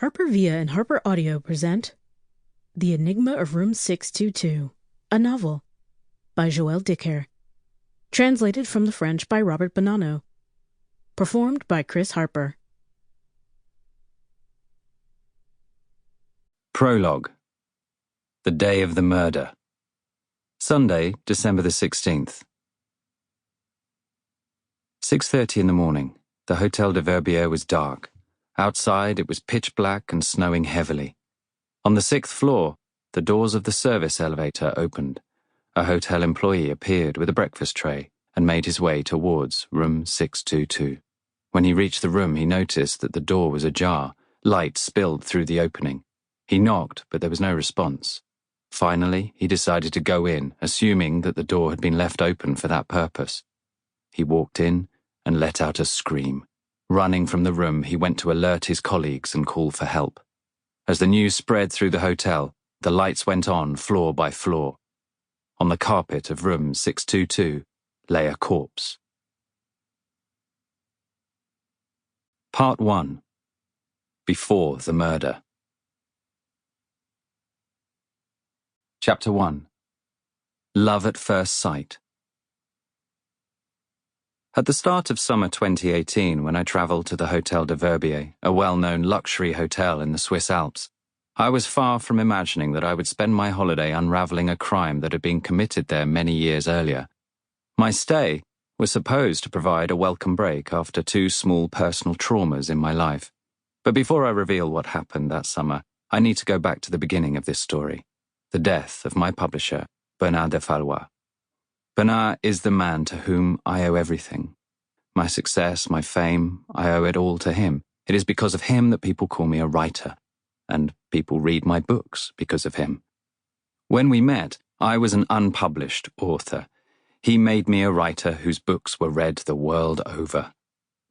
Harper Via and HarperAudio present The Enigma of Room 622, a novel by Joël Dicker, translated from the French by Robert Bonanno, performed by Chris Harper. Prologue. The Day of the Murder. Sunday, December the 16th. 6:30 in the morning. The Hotel de Verbier was dark. Outside, it was pitch black and snowing heavily. On the 6th floor, the doors of the service elevator opened. A hotel employee appeared with a breakfast tray and made his way towards room 622. When he reached the room, he noticed that the door was ajar. Light spilled through the opening. He knocked, but there was no response. Finally, he decided to go in, assuming that the door had been left open for that purpose. He walked in and let out a scream. Running from the room, he went to alert his colleagues and call for help. As the news spread through the hotel, the lights went on floor by floor. On the carpet of room 622 lay a corpse. Part 1. Before the Murder. Chapter 1. Love at First Sight. At the start of summer 2018, when I travelled to the Hotel de Verbier, a well-known luxury hotel in the Swiss Alps, I was far from imagining that I would spend my holiday unravelling a crime that had been committed there many years earlier. My stay was supposed to provide a welcome break after two small personal traumas in my life. But before I reveal what happened that summer, I need to go back to the beginning of this story, the death of my publisher, Bernard de Fallois. Bernard is the man to whom I owe everything. My success, my fame, I owe it all to him. It is because of him that people call me a writer, and people read my books because of him. When we met, I was an unpublished author. He made me a writer whose books were read the world over.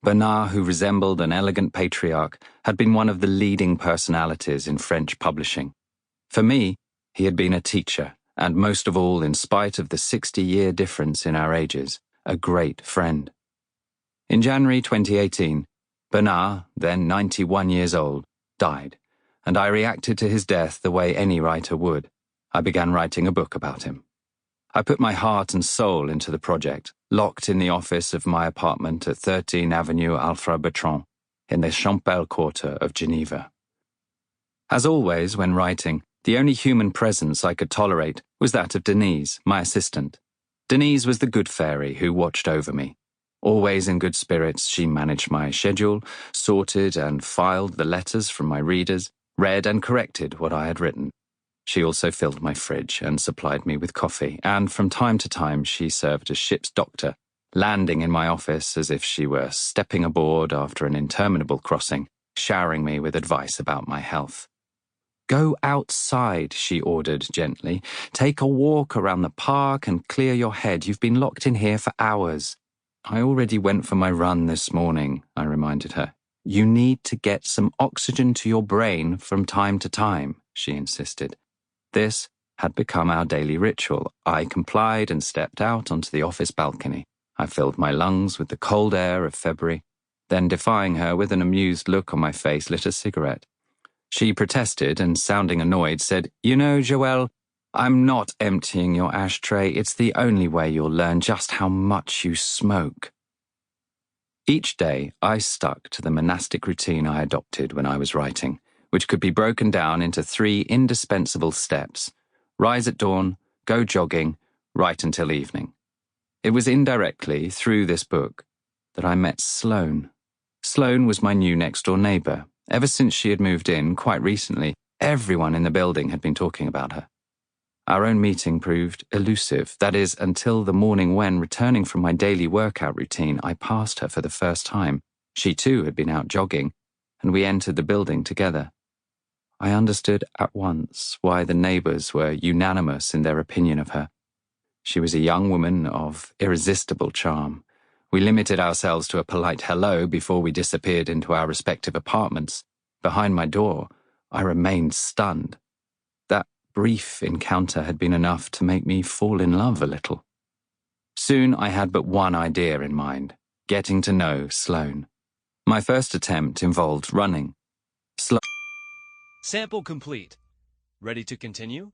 Bernard, who resembled an elegant patriarch, had been one of the leading personalities in French publishing. For me, he had been a teacher, and most of all, in spite of the 60-year difference in our ages, a great friend. In January 2018, Bernard, then 91 years old, died, and I reacted to his death the way any writer would. I began writing a book about him. I put my heart and soul into the project, locked in the office of my apartment at 13 Avenue Alfred Bertrand, in the Champel Quarter of Geneva. As always, when writing, the only human presence I could tolerate was that of Denise, my assistant. Denise was the good fairy who watched over me. Always in good spirits, she managed my schedule, sorted and filed the letters from my readers, read and corrected what I had written. She also filled my fridge and supplied me with coffee, and from time to time she served as ship's doctor, landing in my office as if she were stepping aboard after an interminable crossing, showering me with advice about my health. "Go outside," she ordered gently. "Take a walk around the park and clear your head. You've been locked in here for hours." "I already went for my run this morning," I reminded her. "You need to get some oxygen to your brain from time to time," she insisted. This had become our daily ritual. I complied and stepped out onto the office balcony. I filled my lungs with the cold air of February, then, defying her with an amused look on my face, lit a cigarette. She protested and, sounding annoyed, said, "You know, Joël, I'm not emptying your ashtray. It's the only way you'll learn just how much you smoke." Each day, I stuck to the monastic routine I adopted when I was writing, which could be broken down into 3 indispensable steps: rise at dawn, go jogging, write until evening. It was indirectly, through this book, that I met Sloane. Sloane was my new next-door neighbour. Ever since she had moved in, quite recently, everyone in the building had been talking about her. Our own meeting proved elusive, that is, until the morning when, returning from my daily workout routine, I passed her for the first time. She too had been out jogging, and we entered the building together. I understood at once why the neighbours were unanimous in their opinion of her. She was a young woman of irresistible charm. We limited ourselves to a polite hello before we disappeared into our respective apartments. Behind my door, I remained stunned. That brief encounter had been enough to make me fall in love a little. Soon I had but one idea in mind: getting to know Sloane. My first attempt involved running. Sample complete. Ready to continue?